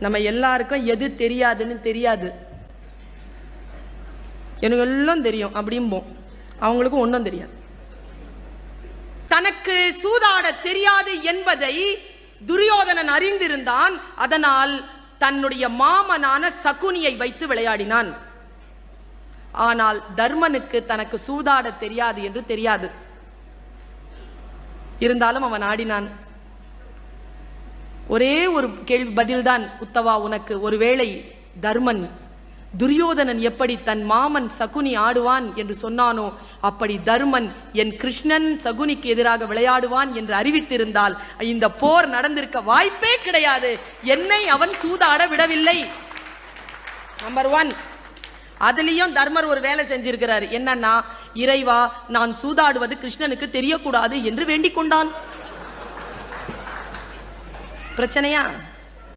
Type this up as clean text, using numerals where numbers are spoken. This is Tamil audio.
நம்ம எல்லாருக்கும் எது தெரியாதுன்னு தெரியாது. எனக்கு எல்லாம் தெரியும் அப்படிம்போம், அவங்களுக்கும் ஒன்றும் தெரியாது. தனக்கு சூதாட தெரியாது என்பதை துரியோதனன் அறிந்திருந்தான். அதனால் தன்னுடைய மாமனான சகுனியை வைத்து விளையாடினான். ஆனால் தர்மனுக்கு தனக்கு சூதாட தெரியாது என்று தெரியாது. இருந்தாலும் அவன் ஆடினான். ஒரே ஒரு கேள்வி பதில்தான் உத்தவா உனக்கு. ஒருவேளை தர்மன் துரியோதனன் எப்படி தன் மாமன் சகுனி ஆடுவான் என்று சொன்னானோ அப்படி தர்மன் என் கிருஷ்ணன் சகுனிக்கு எதிராக விளையாடுவான் என்று அறிவித்திருந்தால் இந்த போர் நடந்திருக்க வாய்ப்பே கிடையாது. என்னை அவன் சூதாட விடவில்லை. நம்பர் 1. அதுலயும் தர்மர் ஒரு வேலை செஞ்சிருக்கிறார். என்னன்னா, இறைவா நான் சூதாடுவது கிருஷ்ணனுக்கு தெரியக்கூடாது என்று வேண்டிக் கொண்டான். பிரச்சனையா?